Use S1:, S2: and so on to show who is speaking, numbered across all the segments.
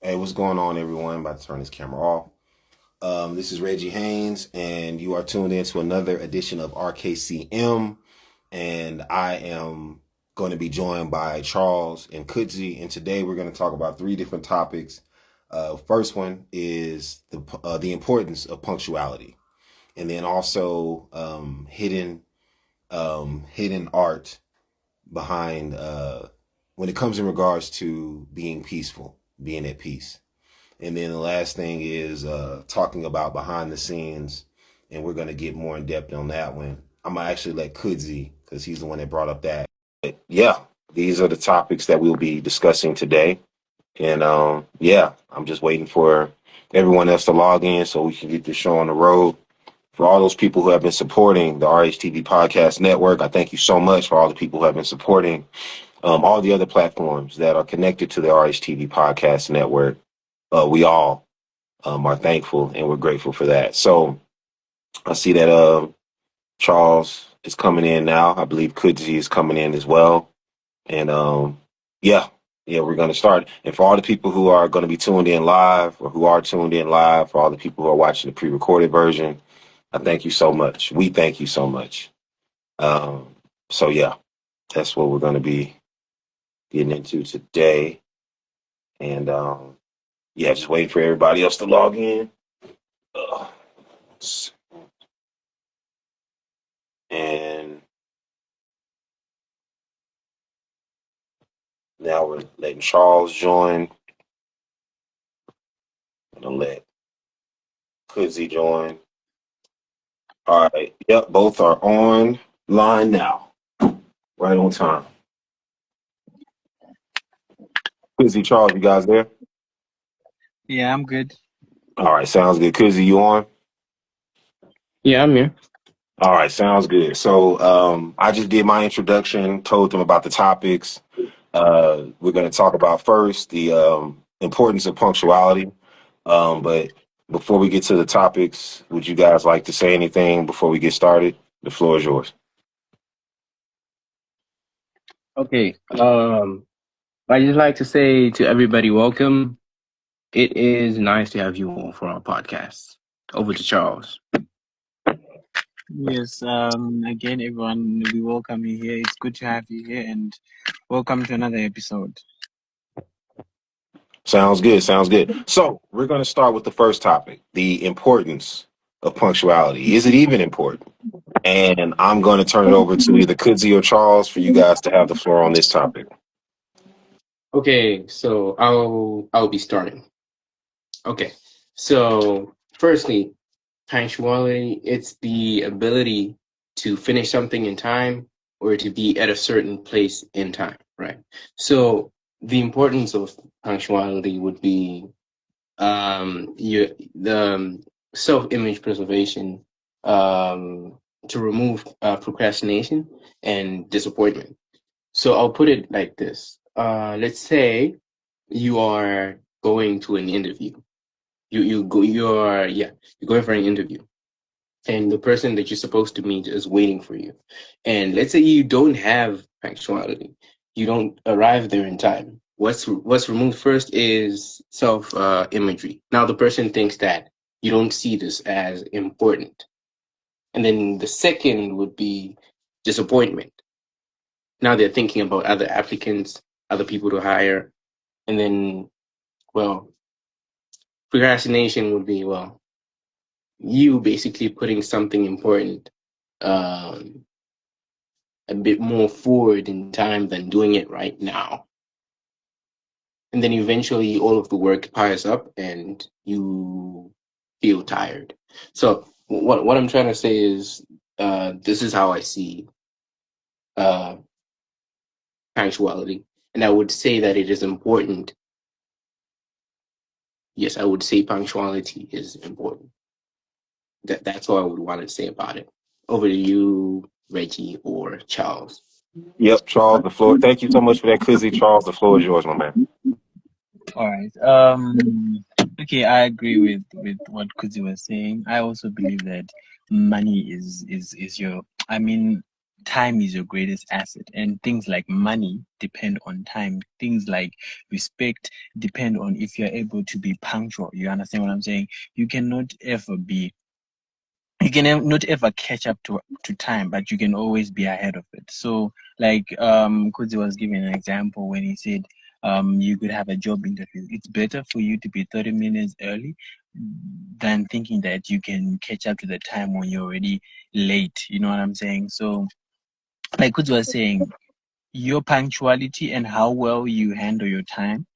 S1: Hey, what's going on, everyone? I'm about to turn this camera off. This is Reggie Haynes, and you are tuned in to another edition of RKCM. And I am going to be joined by Charles and Kudzi. And today we're going to talk about three different topics. First one is the importance of punctuality, and then also hidden art behind when it comes in regards to being peaceful, being at peace. And then the last thing is talking about behind the scenes, and we're going to get more in depth on that one. I'm going to actually let Kudzi, because he's the one that brought up that. But yeah, these are the topics that we'll be discussing today. And I'm just waiting for everyone else to log in so we can get this show on the road. For all those people who have been supporting the RHTV Podcast Network, I thank you so much for all the people who have been supporting all the other platforms that are connected to the RHTV Podcast Network. We all are thankful and we're grateful for that. So I see that Charles is coming in now. I believe Kudzi is coming in as well. And we're going to start. And for all the people who are going to be tuned in live or who are tuned in live, for all the people who are watching the pre-recorded version, I thank you so much. We thank you so much. That's what we're going to be getting into today. And just waiting for everybody else to log in. And now we're letting Charles join. I'm going to let Kudzi join. All right. Yep, both are online now. Right on time. Kudzi, Charles, you guys there?
S2: Yeah, I'm good.
S1: All right, sounds good. Kudzi, you on?
S2: Yeah, I'm here.
S1: All right, sounds good. So I just did my introduction, told them about the topics. We're going to talk about first the importance of punctuality. But before we get to the topics, would you guys like to say anything before we get started? The floor is yours.
S2: Okay. I just like to say to everybody, welcome. It is nice to have you on for our podcast. Over to Charles.
S3: Yes, again, everyone, we welcome you here. It's good to have you here, and welcome to another episode.
S1: Sounds good. Sounds good. So we're going to start with the first topic, the importance of punctuality. Is it even important? And I'm going to turn it over to either Kudzi or Charles for you guys to have the floor on this topic.
S2: Okay, so I'll be starting. Okay, so firstly, punctuality, it's the ability to finish something in time or to be at a certain place in time, right? So the importance of punctuality would be the self-image preservation, to remove procrastination and disappointment. So I'll put it like this. Let's say you are going to an interview. You're going for an interview, and the person that you're supposed to meet is waiting for you. And let's say you don't have punctuality, you don't arrive there in time. What's removed first is self imagery. Now the person thinks that you don't see this as important, and then the second would be disappointment. Now they're thinking about other applicants, other people to hire, and then, well, procrastination would be, well, you basically putting something important a bit more forward in time than doing it right now. And then eventually all of the work piles up and you feel tired. So what I'm trying to say is, this is how I see punctuality. And I would say that it is important. Yes, I would say punctuality is important. That's all I would want to say about it. Over to you, Reggie or Charles.
S1: Yep, Charles, the floor. Thank you so much for that, Kudzi. Charles, the floor is yours, my man.
S3: All right. Okay, I agree with what Kudzi was saying. I also believe that money is your. I mean, time is your greatest asset, and things like money depend on time. Things like respect depend on if you're able to be punctual. You understand what I'm saying? You cannot ever not ever catch up to time, but you can always be ahead of it. So like Kudzi was giving an example when he said you could have a job interview. It's better for you to be 30 minutes early than thinking that you can catch up to the time when you're already late. You know what I'm saying? So like Kudzi was saying, your punctuality and how well you handle your time,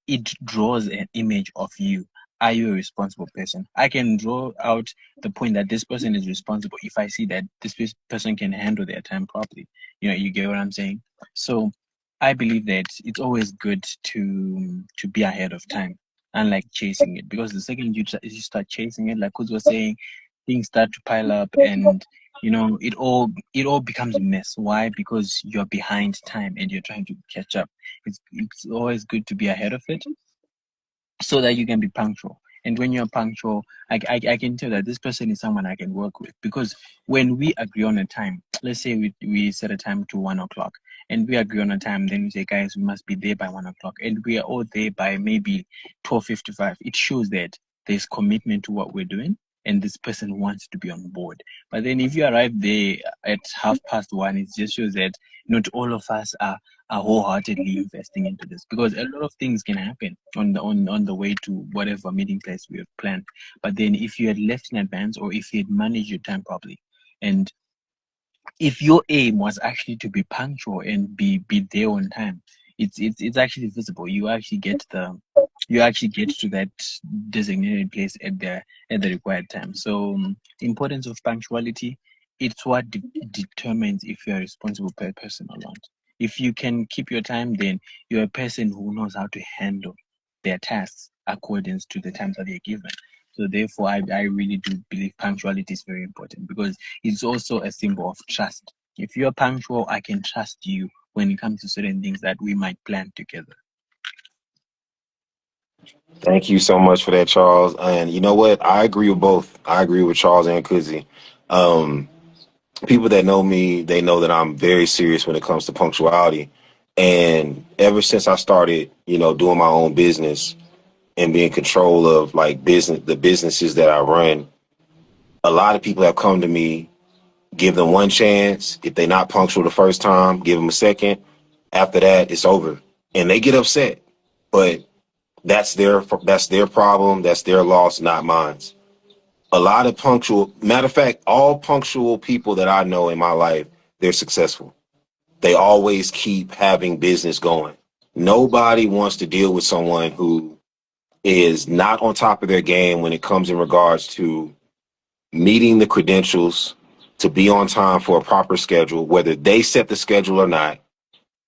S3: it draws an image of you. Are you a responsible person? I can draw out the point that this person is responsible if I see that this person can handle their time properly. You know, you get what I'm saying? So I believe that it's always good to be ahead of time, unlike chasing it. Because the second you start chasing it, like Kuz was saying, things start to pile up, and you know it all becomes a mess. Why? Because you're behind time and you're trying to catch up. It's always good to be ahead of it so that you can be punctual. And when you're punctual, I can tell that this person is someone I can work with, because when we agree on a time, let's say we set a time to 1 o'clock, and we agree on a time, then we say, guys, we must be there by 1 o'clock, and we are all there by maybe 12:55. It shows that there's commitment to what we're doing, and this person wants to be on board. But then if you arrive there at 1:30, it just shows that not all of us are wholeheartedly investing into this, because a lot of things can happen on the way to whatever meeting place we have planned. But then if you had left in advance, or if you had managed your time properly, and if your aim was actually to be punctual and be there on time, it's actually visible. You actually get to that designated place at the required time. So the importance of punctuality, it's what determines if you're a responsible person or not. If you can keep your time, then you're a person who knows how to handle their tasks according to the times that they're given. So therefore, I really do believe punctuality is very important, because it's also a symbol of trust. If you're punctual, I can trust you when it comes to certain things that we might plan together.
S1: Thank you so much for that, Charles. And you know what? I agree with both. I agree with Charles and Kudzi. Um, People that know me, they know that I'm very serious when it comes to punctuality. And ever since I started, doing my own business and being in control of like the businesses that I run, a lot of people have come to me, give them one chance. If they're not punctual the first time, give them a second. After that, it's over. And they get upset. But that's their problem. That's their loss, not mine. A lot of matter of fact, all punctual people that I know in my life, they're successful. They always keep having business going. Nobody wants to deal with someone who is not on top of their game when it comes in regards to meeting the credentials to be on time for a proper schedule, whether they set the schedule or not.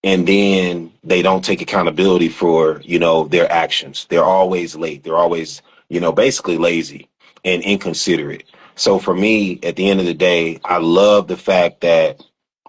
S1: And then they don't take accountability for, their actions. They're always late. They're always, basically lazy and inconsiderate. So for me, at the end of the day, I love the fact that,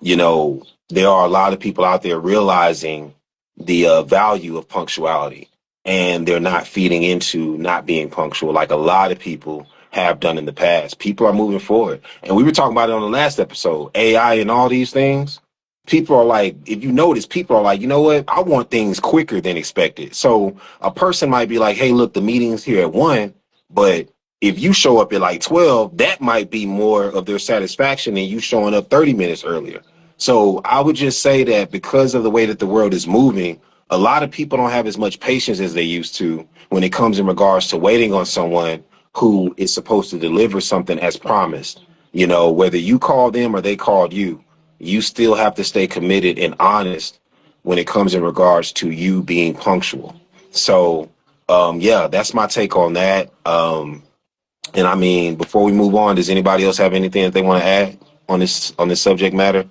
S1: there are a lot of people out there realizing the value of punctuality, and they're not feeding into not being punctual like a lot of people have done in the past. People are moving forward. And we were talking about it on the last episode, AI and all these things. People are like, if you notice, people are like, you know what? I want things quicker than expected. So a person might be like, hey, look, the meeting's here at 1, but if you show up at like 12, that might be more of their satisfaction than you showing up 30 minutes earlier. So I would just say that because of the way that the world is moving, a lot of people don't have as much patience as they used to when it comes in regards to waiting on someone who is supposed to deliver something as promised. Whether you call them or they called you, you still have to stay committed and honest when it comes in regards to you being punctual. So, yeah, that's my take on that. And I mean, before we move on, does anybody else have anything that they want to add on this subject matter?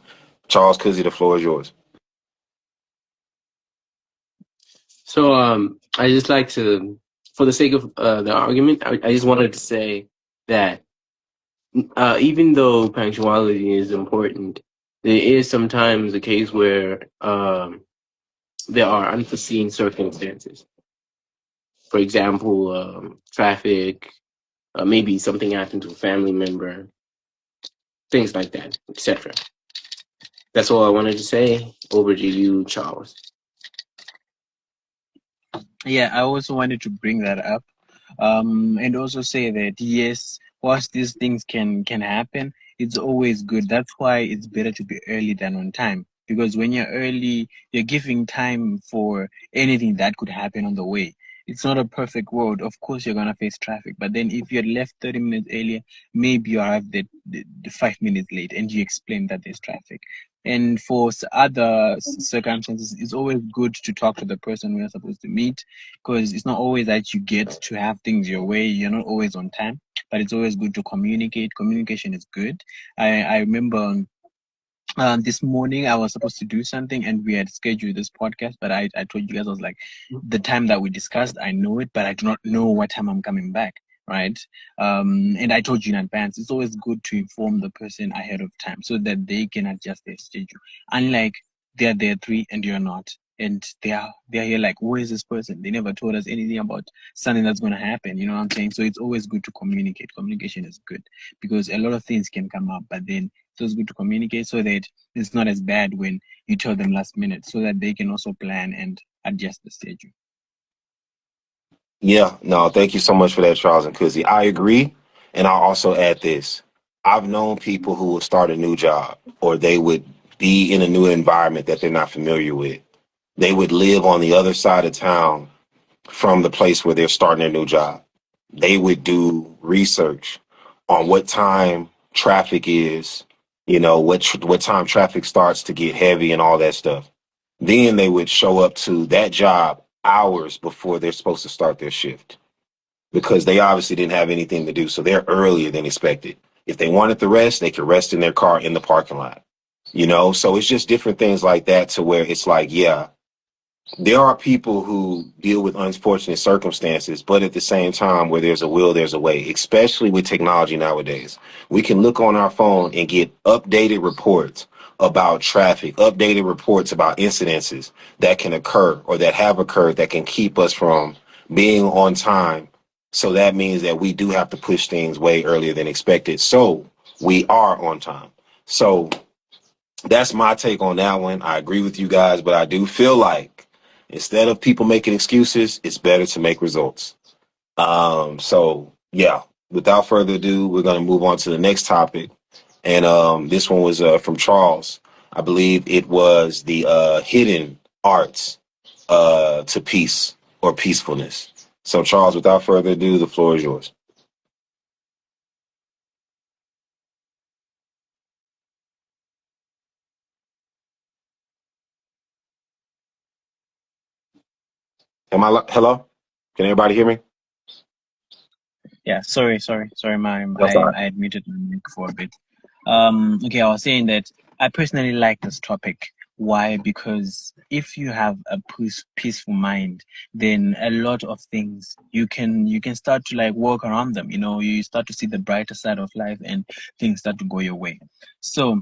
S1: Charles Kudzi, the floor is yours.
S2: So I just like to, for the sake of the argument, I just wanted to say that even though punctuality is important, there is sometimes a case where there are unforeseen circumstances. For example, traffic, maybe something happened to a family member, things like that, etc. That's all I wanted to say. Over to you, Charles.
S3: Yeah, I also wanted to bring that up, and also say that yes, whilst these things can happen, it's always good. That's why it's better to be early than on time. Because when you're early, you're giving time for anything that could happen on the way. It's not a perfect world. Of course, you're gonna face traffic, but then if you're left 30 minutes earlier, maybe you arrive the 5 minutes late, and you explain that there's traffic. And for other circumstances, it's always good to talk to the person we're supposed to meet, because it's not always that you get to have things your way. You're not always on time, but it's always good to communicate. Communication is good. I remember this morning I was supposed to do something and we had scheduled this podcast, but I told you guys, I was like, the time that we discussed, I know it, but I do not know what time I'm coming back. Right. And I told you in advance. It's always good to inform the person ahead of time so that they can adjust their schedule. Unlike they're there 3 and you're not. And they're here like, who is this person? They never told us anything about something that's gonna happen. You know what I'm saying? So it's always good to communicate. Communication is good because a lot of things can come up, but then so it's good to communicate so that it's not as bad when you tell them last minute, so that they can also plan and adjust the schedule.
S1: Yeah, no, thank you so much for that, Charles and Kudzi. I agree. And I'll also add this. I've known people who will start a new job or they would be in a new environment that they're not familiar with. They would live on the other side of town from the place where they're starting their new job. They would do research on what time traffic is, you know, what time traffic starts to get heavy and all that stuff. Then they would show up to that job hours before they're supposed to start their shift because they obviously didn't have anything to do. So they're earlier than expected. If they wanted to rest, they could rest in their car in the parking lot, you know? So it's just different things like that to where it's like, yeah, there are people who deal with unfortunate circumstances, but at the same time, where there's a will, there's a way, especially with technology nowadays. We can look on our phone and get updated reports about traffic, updated reports about incidences that can occur or that have occurred that can keep us from being on time. So that means that we do have to push things way earlier than expected. So we are on time. So that's my take on that one. I agree with you guys, but I do feel like instead of people making excuses, it's better to make results. So yeah, without further ado, we're going to move on to the next topic. And this one was from Charles. I believe it was the hidden arts to peace or peacefulness. So Charles, without further ado, the floor is yours. Hello? Can everybody hear me?
S3: Yeah, sorry.
S1: That's all right.
S3: I had muted my mic for a bit. Okay, I was saying that I personally like this topic. Why? Because if you have a peaceful mind, then a lot of things you can start to like work around them. You know, you start to see the brighter side of life, and things start to go your way. So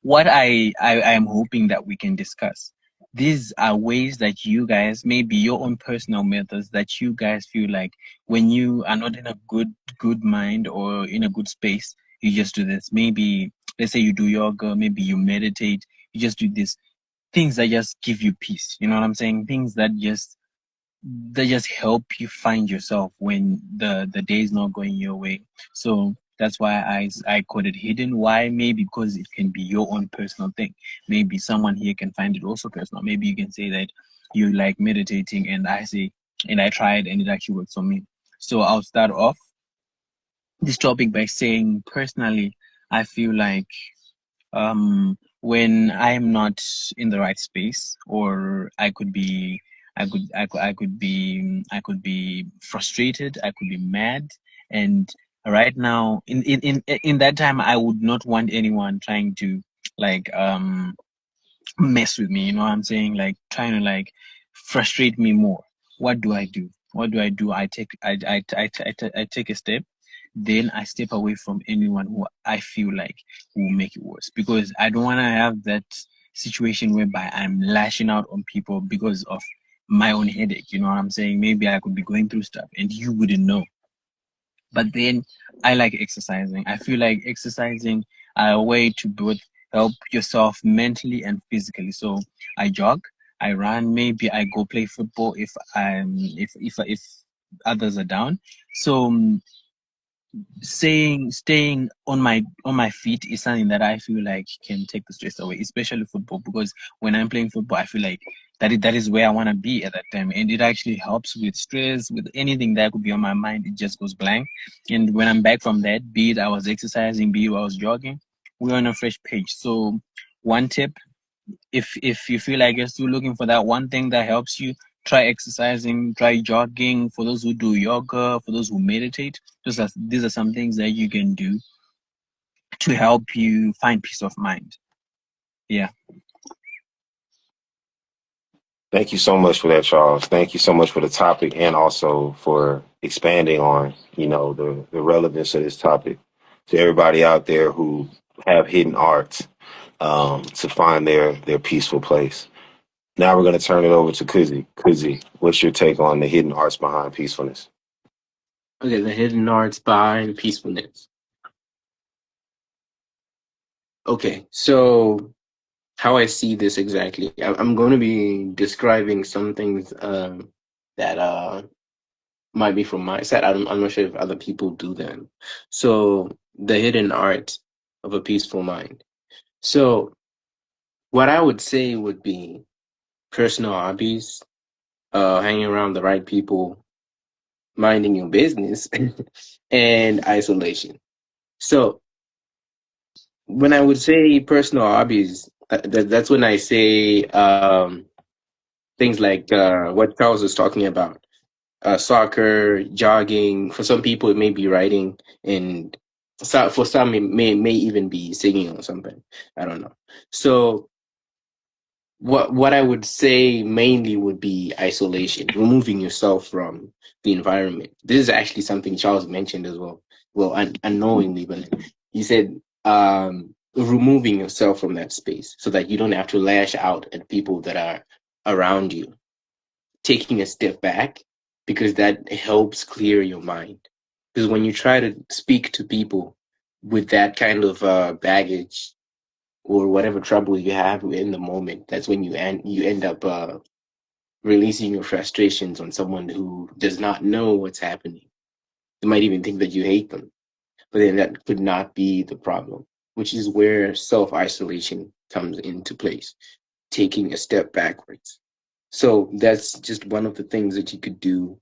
S3: what I am hoping that we can discuss. These are ways that you guys, maybe your own personal methods that you guys feel like when you are not in a good mind or in a good space, you just do this. Maybe let's say you do yoga, maybe you meditate, you just do this. Things that just give you peace. You know what I'm saying? Things that just help you find yourself when the day is not going your way. So that's why I call it hidden. Why? Maybe because it can be your own personal thing. Maybe someone here can find it also personal. Maybe you can say that you like meditating, and I tried and it actually worked for me. So I'll start off this topic by saying personally, I feel like when I am not in the right space, or I could be frustrated, I could be mad, and right now in that time I would not want anyone trying to like mess with me. You know what I'm saying? Like trying to like frustrate me more. What do I do? I take a step, then I step away from anyone who I feel like will make it worse, because I don't want to have that situation whereby I'm lashing out on people because of my own headache. You know what I'm saying? Maybe I could be going through stuff and you wouldn't know. But then I like exercising. I feel like exercising are a way to both help yourself mentally and physically. So I jog, I run, maybe I go play football if others are down. So staying on my feet is something that I feel like can take the stress away, especially football, because when I'm playing football, I feel like that is where I want to be at that time, and it actually helps with stress, with anything that could be on my mind. It just goes blank, and when I'm back from that, be it I was exercising, be it I was jogging, we're on a fresh page. So one tip, if you feel like you're still looking for that one thing that helps you, try exercising, try jogging. For those who do yoga, for those who meditate, these are some things that you can do to help you find peace of mind. Yeah.
S1: Thank you so much for that, Charles. Thank you so much for the topic and also for expanding on, the relevance of this topic to everybody out there who have hidden arts to find their peaceful place. Now we're going to turn it over to Kudzi. Kudzi, what's your take on the hidden arts behind peacefulness?
S2: Okay, the hidden arts behind peacefulness. Okay, so how I see this exactly, I'm going to be describing some things that might be from my side. I'm not sure if other people do them. So the hidden art of a peaceful mind. So what I would say would be personal hobbies, hanging around the right people, minding your business, and isolation. So when I would say personal hobbies, that's when I say things like what Charles was talking about, soccer, jogging. For some people, it may be writing, and for some, it may even be singing or something. I don't know. So what I would say mainly would be isolation, removing yourself from the environment. This is actually something Charles mentioned as well. Well, unknowingly, but he said removing yourself from that space so that you don't have to lash out at people that are around you. Taking a step back, because that helps clear your mind. Because when you try to speak to people with that kind of baggage or whatever trouble you have in the moment, that's when you end up releasing your frustrations on someone who does not know what's happening. They might even think that you hate them, but then that could not be the problem, which is where self-isolation comes into place, taking a step backwards. So that's just one of the things that you could do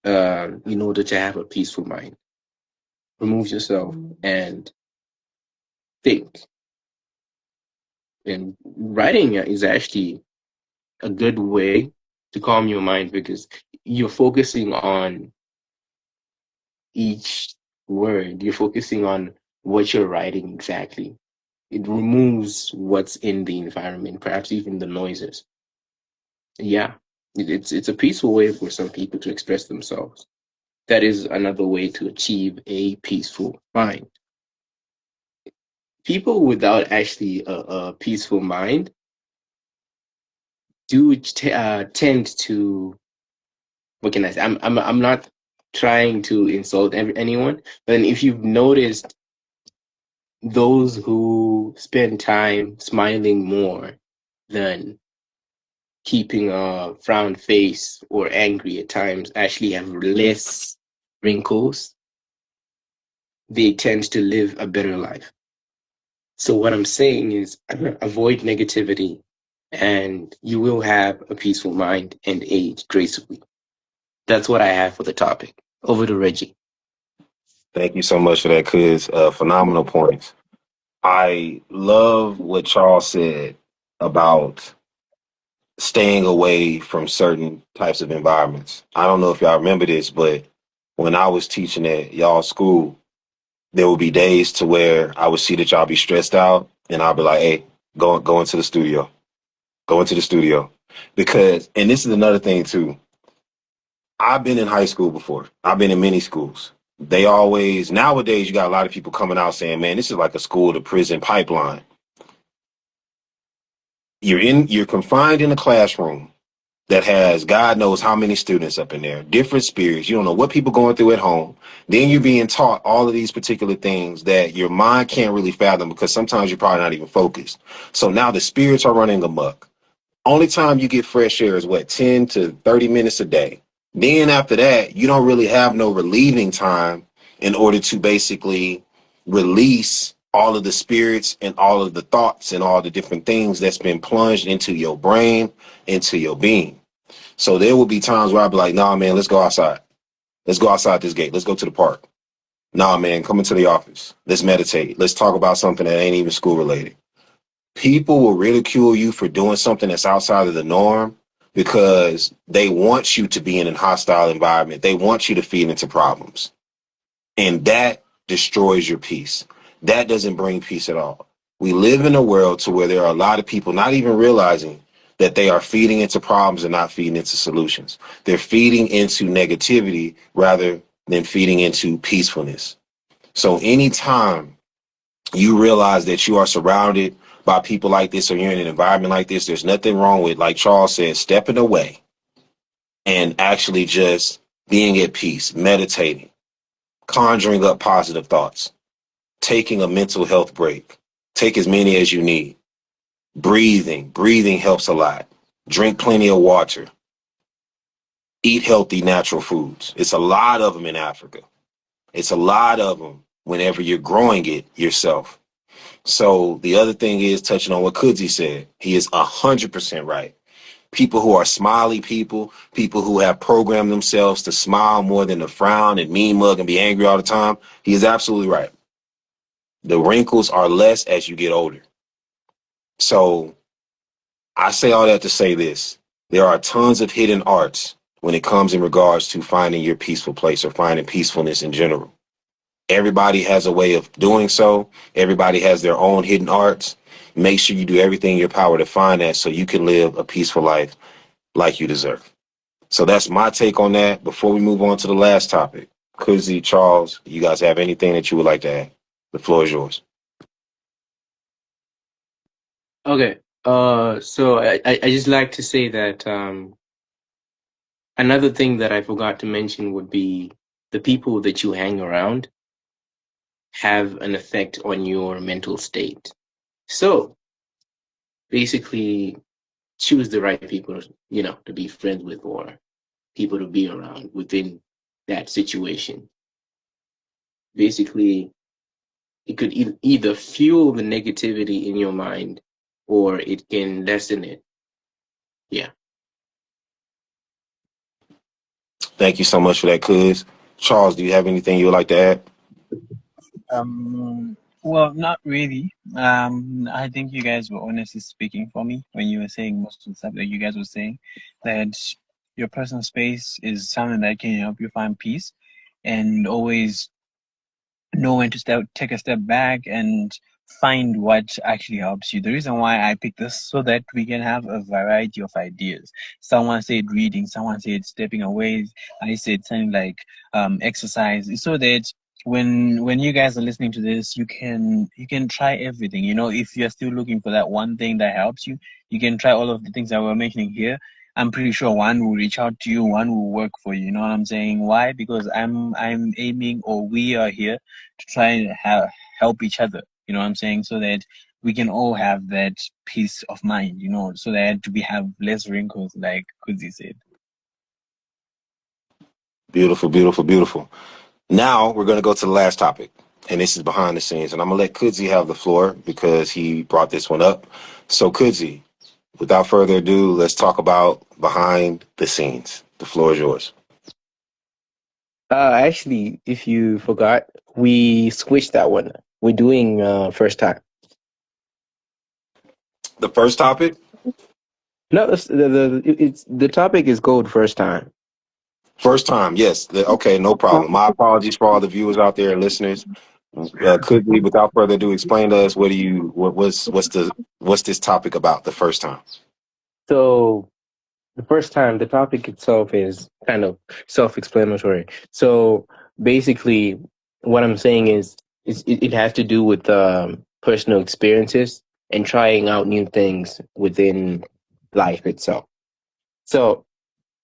S2: in order to have a peaceful mind. Remove yourself and think. And writing is actually a good way to calm your mind because you're focusing on each word. You're focusing on what you're writing exactly. It removes what's in the environment, perhaps even the noises. Yeah, it's a peaceful way for some people to express themselves. That is another way to achieve a peaceful mind. People without actually a peaceful mind do tend to, what can I say? I'm not trying to insult anyone, but if you've noticed, those who spend time smiling more than keeping a frown face or angry at times actually have less wrinkles. They tend to live a better life. So what I'm saying is avoid negativity and you will have a peaceful mind and age gracefully. That's what I have for the topic. Over to Reggie.
S1: Thank you so much for that, Kuz. Phenomenal points. I love what Charles said about staying away from certain types of environments. I don't know if y'all remember this, but when I was teaching at y'all school, there would be days to where I would see that y'all be stressed out, and I'll be like, "Hey, go into the studio, go into the studio," because, and this is another thing too. I've been in high school before. I've been in many schools. They always, nowadays, you got a lot of people coming out saying, "Man, this is like a school to prison pipeline." You're confined in a classroom. that has God knows how many students up in there, different spirits. You don't know what people going through at home. Then you're being taught all of these particular things that your mind can't really fathom because sometimes you're probably not even focused. So now the spirits are running amok. Only time you get fresh air is what, 10 to 30 minutes a day. Then after that, you don't really have no relieving time in order to basically release all of the spirits and all of the thoughts and all the different things that's been plunged into your brain, into your being. So there will be times where I'll be like, nah, man, let's go outside. Let's go outside this gate. Let's go to the park. Nah, man, come into the office. Let's meditate. Let's talk about something that ain't even school related. People will ridicule you for doing something that's outside of the norm because they want you to be in a hostile environment. They want you to feed into problems. And that destroys your peace. That doesn't bring peace at all. We live in a world to where there are a lot of people not even realizing that they are feeding into problems and not feeding into solutions. They're feeding into negativity rather than feeding into peacefulness. So anytime you realize that you are surrounded by people like this or you're in an environment like this, there's nothing wrong with, like Charles said, stepping away and actually just being at peace, meditating, conjuring up positive thoughts, taking a mental health break. Take as many as you need. Breathing helps a lot. Drink plenty of water. Eat healthy natural foods. It's a lot of them in Africa. It's a lot of them whenever you're growing it yourself. So the other thing is, touching on what Kudzi said, he is 100% right. People who are smiley people who have programmed themselves to smile more than to frown and mean mug and be angry all the time, he is absolutely right. The wrinkles are less as you get older. So I say all that to say this. There are tons of hidden arts when it comes in regards to finding your peaceful place or finding peacefulness in general. Everybody has a way of doing so. Everybody has their own hidden arts. Make sure you do everything in your power to find that so you can live a peaceful life like you deserve. So that's my take on that. Before we move on to the last topic, Kudzi, Charles, you guys have anything that you would like to add? The floor is yours.
S2: Okay. So I just like to say that another thing that I forgot to mention would be the people that you hang around have an effect on your mental state. So basically, choose the right people, to be friends with or people to be around within that situation. Basically, it could either fuel the negativity in your mind or it can lessen it. Yeah.
S1: Thank you so much for that, Kuz. Charles, do you have anything you would like to add?
S3: Well, not really. I think you guys were honestly speaking for me when you were saying most of the stuff that you guys were saying, that your personal space is something that can help you find peace and always know when to take a step back and find what actually helps you. The reason why I picked this so that we can have a variety of ideas. Someone said reading, someone said stepping away. I said something like exercise, so that when you guys are listening to this, you can try everything. If you're still looking for that one thing that helps you, you can try all of the things that we're mentioning here. I'm pretty sure one will reach out to you, one will work for you. You know what I'm saying? Why? Because I'm aiming, or we are here to try and help each other. You know what I'm saying? So that we can all have that peace of mind. So that we have less wrinkles, like Kudzi said.
S1: Beautiful, beautiful, beautiful. Now we're going to go to the last topic, and this is behind the scenes. And I'm going to let Kudzi have the floor because he brought this one up. So, Kudzi, without further ado, let's talk about behind the scenes. The floor is yours.
S2: Actually, if you forgot, we switched that one. We're doing first time.
S1: The first topic?
S2: No, the topic is called first time.
S1: First time, yes. Okay, no problem. My apologies for all the viewers out there and listeners. Kudzi, without further ado, explain to us what's this topic about the first time?
S2: So the first time, the topic itself is kind of self-explanatory. So basically, what I'm saying is it has to do with personal experiences and trying out new things within life itself. So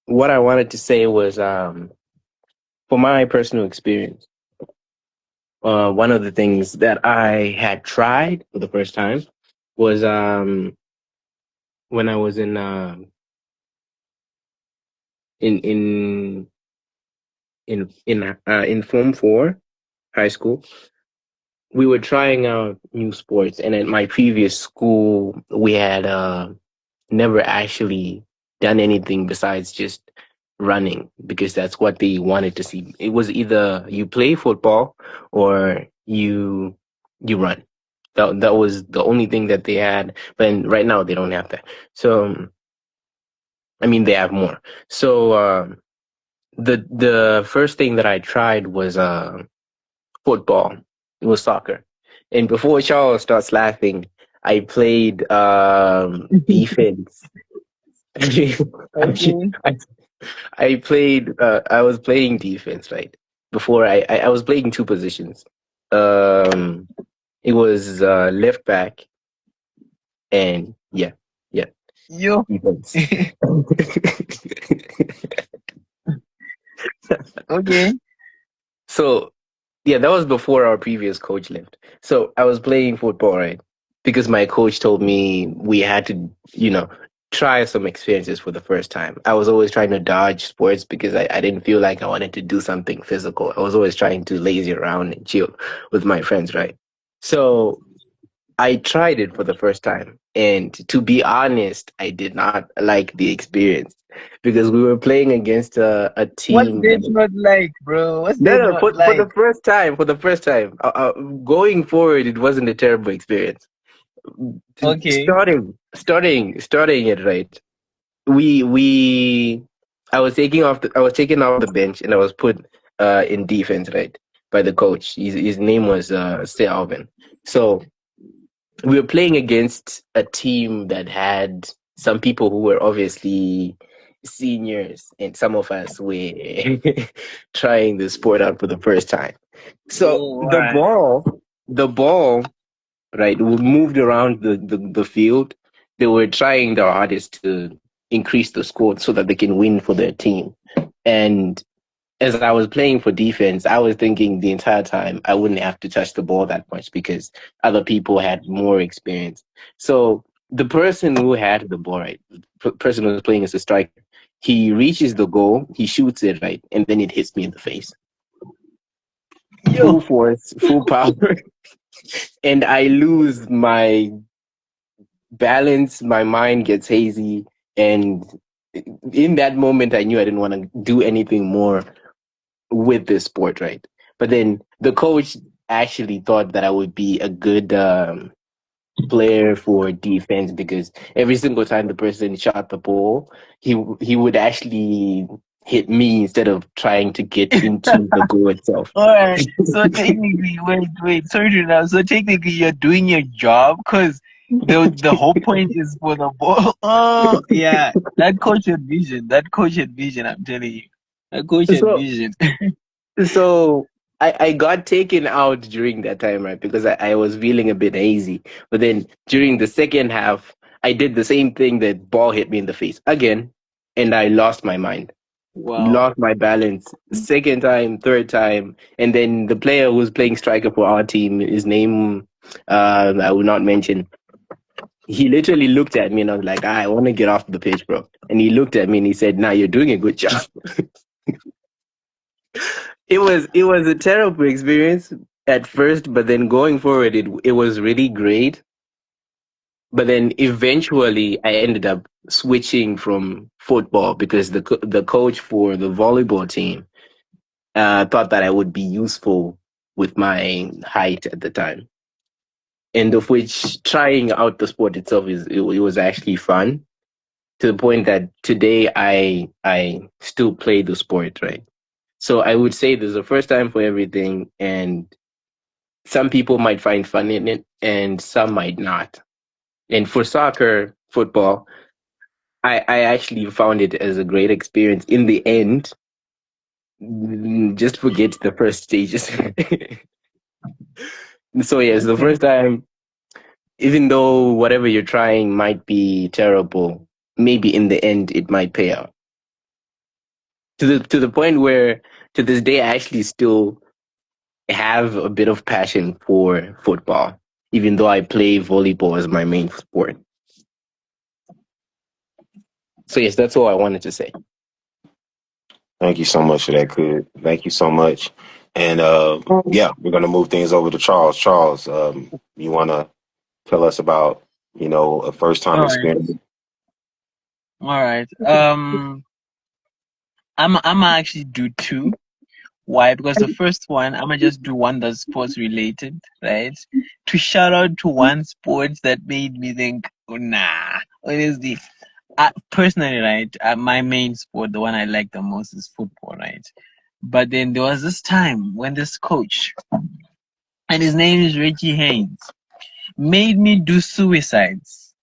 S2: what I wanted to say was, for my personal experience, one of the things that I had tried for the first time was when I was in in in Form 4 high school. We were trying out new sports, and at my previous school, we had never actually done anything besides just running because that's what they wanted to see. It was either you play football or you run. That was the only thing that they had. But right now they don't have that. So I mean they have more. So the first thing that I tried was football. It was soccer. And before Charles starts laughing, I played defense.
S3: Okay.
S2: I, I played. I was playing defense, right? Before I was playing two positions. Um, it was left back and yeah,
S3: Yo.
S2: defense.
S3: Okay.
S2: So yeah, that was before our previous coach left. So I was playing football, right? Because my coach told me we had to, try some experiences for the first time. I was always trying to dodge sports because I didn't feel like I wanted to do something physical. I was always trying to lazy around and chill with my friends, right? So I tried it for the first time. And to be honest, I did not like the experience because we were playing against a
S3: What's
S2: team
S3: that
S2: that
S3: not like, bro? What's
S2: no,
S3: that
S2: no,
S3: not
S2: for
S3: like?
S2: the first time, going forward, it wasn't a terrible experience.
S3: Okay.
S2: Starting it right. We, I was taken off the bench and I was put in defense right by the coach. His name was Sir Alvin. So we were playing against a team that had some people who were obviously seniors, and some of us were trying the sport out for the first time. So
S3: Oh, alright.
S2: the ball, right, moved around the field. They were trying their hardest to increase the score so that they can win for their team. And as I was playing for defense, I was thinking the entire time I wouldn't have to touch the ball that much because other people had more experience. So the person who had the ball, right, the person who was playing as a striker, he reaches the goal, he shoots it, right, and then it hits me in the face.
S3: Yo.
S2: Full force, full power. And I lose my balance, my mind gets hazy. And in that moment, I knew I didn't want to do anything more with this sport, right? But then the coach actually thought that I would be a good player for defense because every single time the person shot the ball, he would actually hit me instead of trying to get into the goal itself.
S3: Alright. So technically, wait. Sorry to interrupt. So technically, you're doing your job because the whole point is for the ball. Oh, yeah. That coach had vision. That coach had vision. I'm telling you. That coach had
S2: So
S3: vision.
S2: So I got taken out during that time, right? Because I was feeling a bit hazy. But then during the second half, I did the same thing that ball hit me in the face again, and I lost my mind,
S3: Wow.
S2: lost my balance. Second time, third time, and then the player who was playing striker for our team, his name I will not mention. He literally looked at me and I was like, I want to get off the pitch, bro. And he looked at me and he said, "Nah, you're doing a good job." It was a terrible experience at first, but then going forward, it was really great. But then eventually, I ended up switching from football because the coach for the volleyball team thought that I would be useful with my height at the time, and of which trying out the sport itself it was actually fun to the point that today I still play the sport, right? So I would say there's a first time for everything, and some people might find fun in it and some might not. And for soccer, football, I actually found it as a great experience. In the end, just forget the first stages. So yes, the
S3: Okay.
S2: first time, even though whatever you're trying might be terrible, maybe in the end it might pay out. To the point where to this day I actually still have a bit of passion for football, even though I play volleyball as my main sport. So yes, that's all I wanted to say.
S1: Thank you so much for that, Kud. Thank you so much. And yeah, we're gonna move things over to Charles. Charles, you wanna tell us about, a first time
S3: All right.
S1: experience?
S3: All right. I'm actually do two. Why? Because the first one, I'm gonna just do one that's sports related, right? To shout out to one sports that made me think, oh, nah, honestly, personally, right? My main sport, the one I like the most, is football, right? But then there was this time when this coach, and his name is Reggie Haynes, made me do suicides.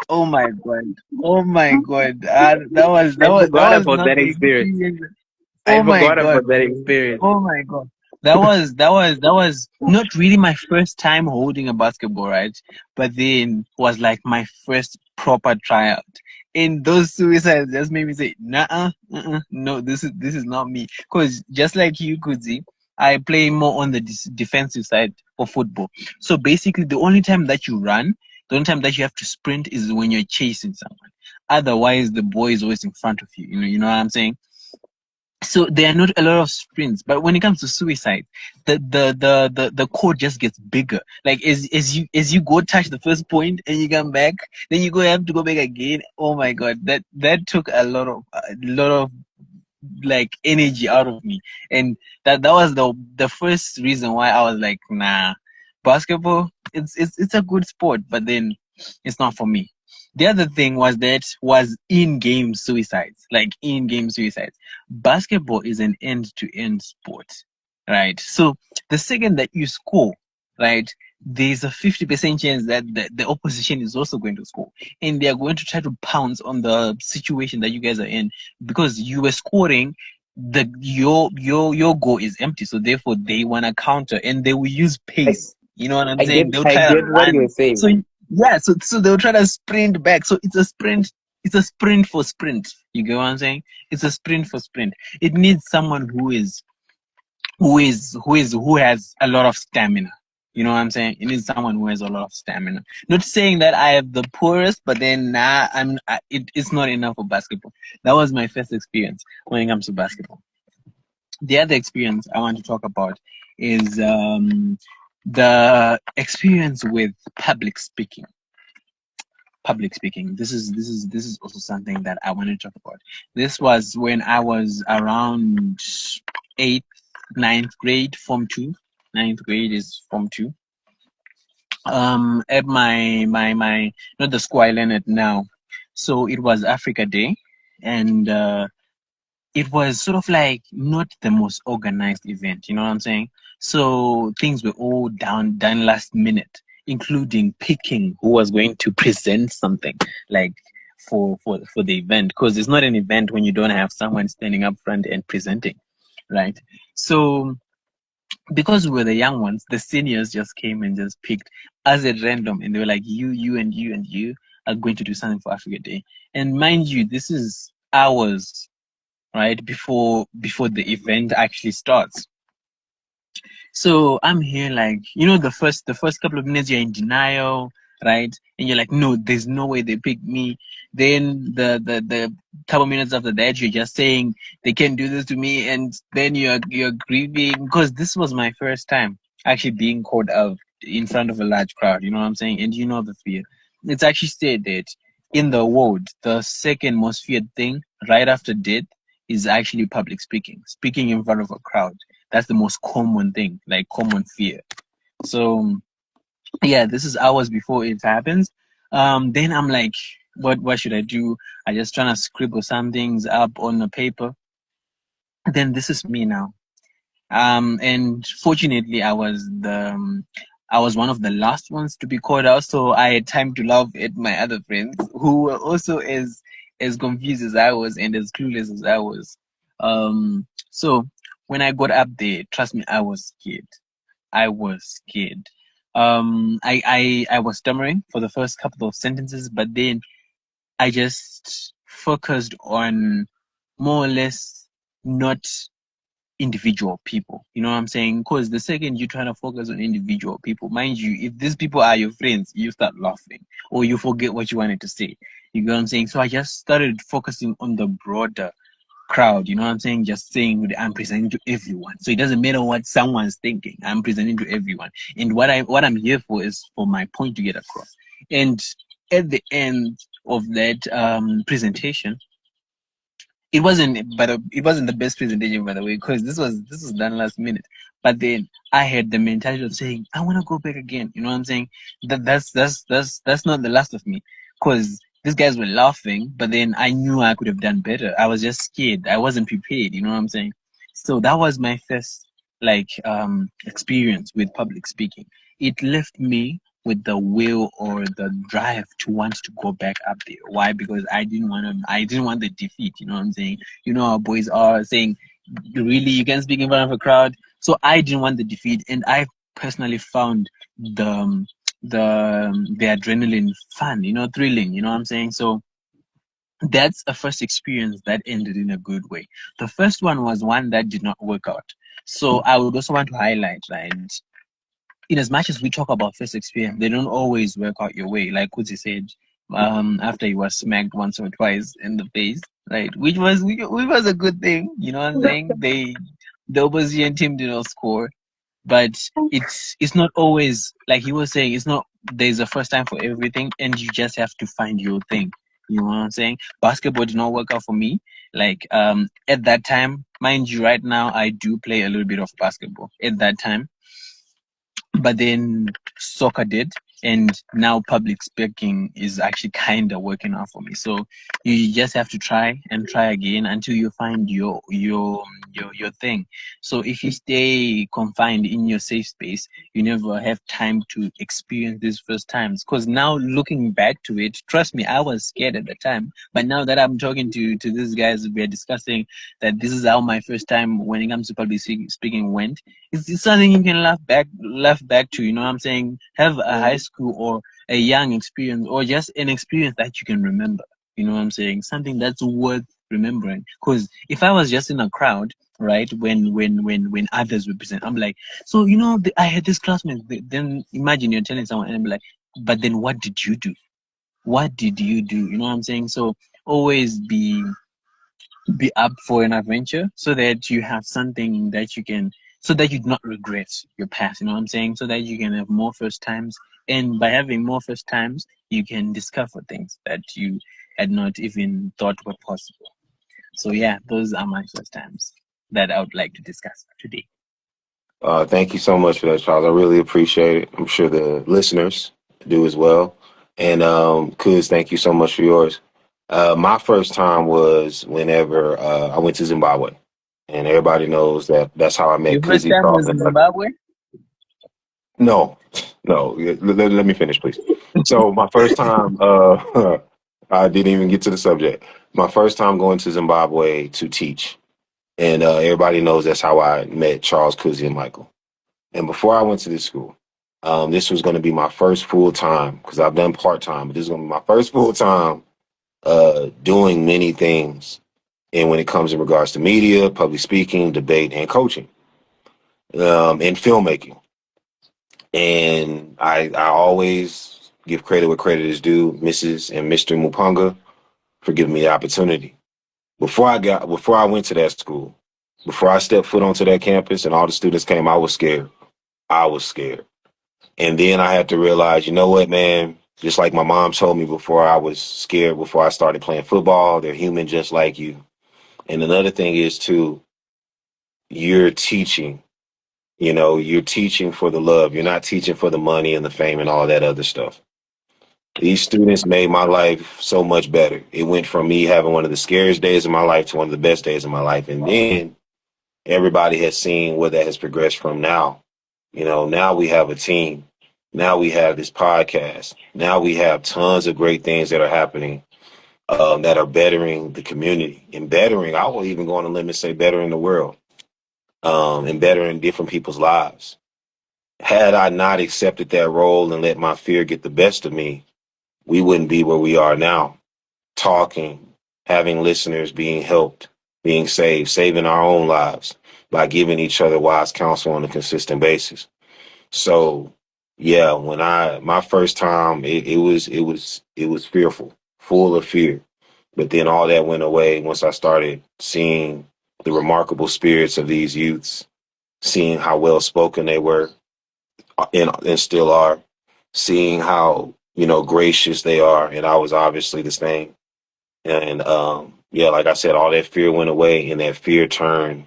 S3: Oh my god! Oh my god!
S2: I
S3: That
S2: forgot
S3: was
S2: about
S3: not
S2: that
S3: the
S2: experience.
S3: experience.
S2: I
S3: Oh my
S2: forgot
S3: god,
S2: about that
S3: bro.
S2: experience.
S3: Oh my god. That was not really my first time holding a basketball, right? But then was like my first proper tryout. And those suicides just made me say, nah, no, this is not me. Cause just like you, Kudzi, I play more on the defensive side of football. So basically, the only time that you run, the only time that you have to sprint is when you're chasing someone. Otherwise, the boy is always in front of you. You know what I'm saying? So there are not a lot of sprints, but when it comes to suicide, the court just gets bigger. Like as you go touch the first point and you come back, then you go have to go back again. Oh my god, that took a lot of like energy out of me, and that was the first reason why I was like, nah, basketball, it's a good sport, but then it's not for me. The other thing was in-game suicides, like in-game suicides. Basketball is an end-to-end sport, right? So the second that you score, right, there's a 50% chance that the opposition is also going to score, and they are going to try to pounce on the situation that you guys are in because you were scoring. Your goal is empty, so therefore they want to counter, and they will use
S2: I,
S3: pace. You know what I'm
S2: I get
S3: saying? They'll
S2: I
S3: try to
S2: get what you're
S3: run. So
S2: saying.
S3: yeah, so they'll try to sprint back. So it's a sprint. It's a sprint for sprint. You get what I'm saying? It's a sprint for sprint. It needs someone who has a lot of stamina. You know what I'm saying? It needs someone who has a lot of stamina. Not saying that I have the poorest, but then it's not enough for basketball. That was my first experience when it comes to basketball. The other experience I want to talk about is the experience with public speaking. Public speaking. This is also something that I want to talk about. This was when I was around eighth, ninth grade, form two. Ninth grade is form two. At my not the school I learn it now. So it was Africa Day, and it was sort of like not the most organized event. You know what I'm saying? So things were all done last minute, including picking who was going to present something like for the event, because it's not an event when you don't have someone standing up front and presenting, right? So because we were the young ones, the seniors just came and just picked us at random, and they were like, you, and you, and you are going to do something for Africa Day. And mind you, this is hours, right, before the event actually starts. So I'm here like, the first couple of minutes you're in denial, right? And you're like, no, there's no way they picked me. Then the couple minutes after that, you're just saying they can't do this to me, and then you're grieving because this was my first time actually being called out in front of a large crowd. You know what I'm saying? And you know the fear. It's actually said that in the world, the second most feared thing right after death is actually public speaking, speaking in front of a crowd. That's the most common thing, like common fear. So yeah, this is hours before it happens. Then I'm like, what should I do? I just trying to scribble some things up on the paper. Then this is me now. And fortunately, I was one of the last ones to be called out, so I had time to laugh at my other friends who were also as confused as I was and as clueless as I was. So when I got up there, trust me, I was scared. I was scared. I was stammering for the first couple of sentences, but then I just focused on more or less not individual people. You know what I'm saying? Because the second you try to focus on individual people, mind you, if these people are your friends, you start laughing or you forget what you wanted to say. You know what I'm saying? So I just started focusing on the broader crowd. You know what I'm saying? Just saying I'm presenting to everyone. So it doesn't matter what someone's thinking. I'm presenting to everyone. And what I'm here for is for my point to get across. And at the end of that presentation, it wasn't the best presentation, by the way, because this was done last minute. But then I had the mentality of saying I want to go back again. You know what I'm saying? That's not the last of me, because these guys were laughing, but then I knew I could have done better. I was just scared. I wasn't prepared. You know what I'm saying? So that was my first experience with public speaking. It left me with the will or the drive to want to go back up there. Why? Because I didn't want the defeat. You know what I'm saying? You know how boys are saying, really, you can speak in front of a crowd. So I didn't want the defeat, and I personally found the adrenaline fun, thrilling. You know what I'm saying? So that's a first experience that ended in a good way. The first one was one that did not work out. So I would also want to highlight, right? In as much as we talk about first experience, they don't always work out your way. Like Kudzi said, after he was smacked once or twice in the face, right? Which was a good thing. You know what I'm saying? The opposition team did not score, but it's not always like he was saying. It's not there's a first time for everything, and you just have to find your thing. You know what I'm saying? Basketball did not work out for me. Like at that time, mind you, right now I do play a little bit of basketball. At that time, but then soccer did, and now public speaking is actually kind of working out for me. So you just have to try and try again until you find your thing. So if you stay confined in your safe space, you never have time to experience these first times. Because now looking back to it, trust me, I was scared at the time, but now that I'm talking to these guys, we're discussing that this is how my first time when it comes to public speaking went. It's something you can laugh back to. You know what I'm saying? Have a high school or a young experience, or just an experience that you can remember. You know what I'm saying? Something that's worth remembering. Because if I was just in a crowd, right, when others represent, I'm like, so I had this classmate. Then imagine you're telling someone, and I'm like, but then what did you do? What did you do? You know what I'm saying? So always be up for an adventure so that you have something that you can, so that you do not regret your past. You know what I'm saying? So that you can have more first times, and by having more first times, you can discover things that you had not even thought were possible. So yeah, those are my first times that I would like to discuss today.
S1: Thank you so much for that, Charles. I really appreciate it. I'm sure the listeners do as well. And Kuz, thank you so much for yours. My first time was whenever I went to Zimbabwe, and everybody knows that that's how I met
S3: Your first
S1: Kudzi.
S3: time was in Zimbabwe?
S1: No, no. Let me finish, please. So my first time, I didn't even get to the subject. My first time going to Zimbabwe to teach, and everybody knows that's how I met Charles, Kudzi, and Michael. And before I went to this school, this was going to be my first full time, because I've done part time, but this is going to be my first full time doing many things. And when it comes in regards to media, public speaking, debate, and coaching, and filmmaking. And I always give credit where credit is due, Mrs. and Mr. Mupunga, for giving me the opportunity. Before I went to that school, before I stepped foot onto that campus and all the students came, I was scared. I was scared. And then I had to realize, you know what, man, just like my mom told me before, I was scared before I started playing football. They're human just like you. And another thing is too, you're teaching. You're teaching for the love. You're not teaching for the money and the fame and all that other stuff. These students made my life so much better. It went from me having one of the scariest days of my life to one of the best days of my life. And then everybody has seen where that has progressed from now. Now we have a team. Now we have this podcast. Now we have tons of great things that are happening that are bettering the community and bettering, I will even go on a limb and say bettering the world, and bettering different people's lives. Had I not accepted that role and let my fear get the best of me, we wouldn't be where we are now. talking, having listeners, being helped, being saved, saving our own lives by giving each other wise counsel on a consistent basis. So yeah, when my first time, it was fearful, full of fear. But then all that went away once I started seeing the remarkable spirits of these youths, seeing how well spoken they were and still are, seeing how, gracious they are. And I was obviously the same. And yeah, like I said, all that fear went away, and that fear turned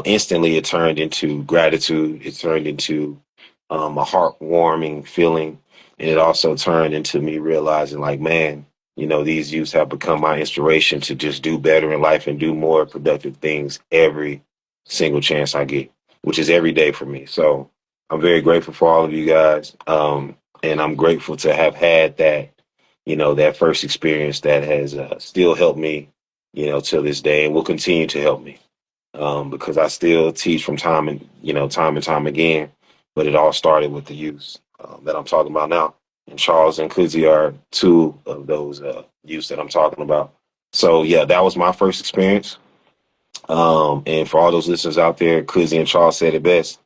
S1: instantly. It turned into gratitude. It turned into a heartwarming feeling. And it also turned into me realizing, like, man, these youths have become my inspiration to just do better in life and do more productive things every single chance I get, which is every day for me. So I'm very grateful for all of you guys. And I'm grateful to have had that first experience that has still helped me, till this day, and will continue to help me. Because I still teach from time and time again, but it all started with the youth that I'm talking about now. And Charles and Kudzi are two of those youths that I'm talking about. So yeah, that was my first experience. And for all those listeners out there, Kudzi and Charles said it best.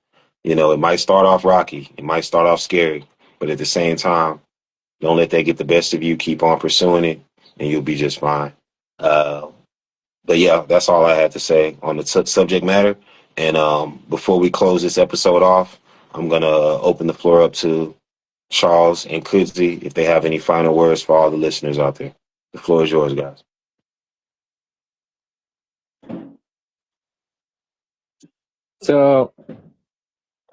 S1: It might start off rocky, it might start off scary, but at the same time, don't let that get the best of you. Keep on pursuing it, and you'll be just fine. But yeah, that's all I had to say on the subject matter. And before we close this episode off, I'm going to open the floor up to Charles and Kudzi if they have any final words for all the listeners out there. The floor is yours, guys.
S2: So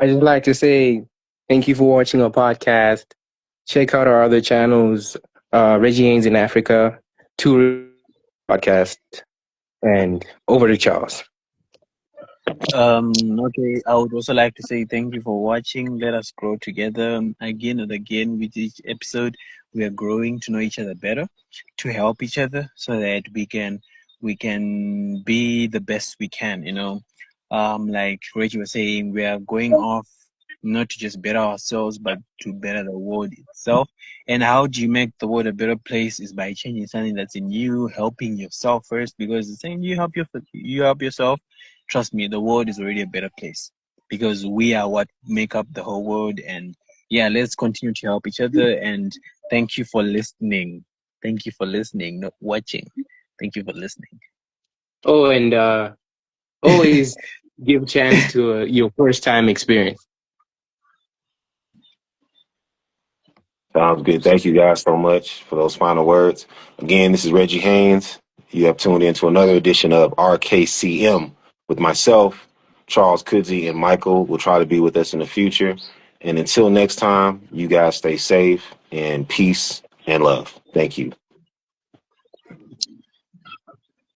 S2: I just like to say thank you for watching our podcast. Check out our other channels, Reggie Haynes in Africa, Tour Podcast, and over to Charles.
S3: Okay, I would also like to say thank you for watching. Let us grow together again and again with each episode. We are growing to know each other better, to help each other so that we can be the best we can, like Reggie was saying, we are going off not to just better ourselves, but to better the world itself. And how do you make the world a better place is by changing something that's in you, helping yourself first, because the same you help yourself. Trust me, the world is already a better place because we are what make up the whole world. And yeah, let's continue to help each other. And thank you for listening. Thank you for listening, not watching. Thank you for listening.
S2: Oh, and always give chance to your first time experience.
S1: Sounds good. Thank you guys so much for those final words. Again, this is Reggie Haynes. You have tuned in to another edition of RKCM with myself, Charles, Kudzi, and Michael will try to be with us in the future. And until next time, you guys stay safe and peace and love. Thank you.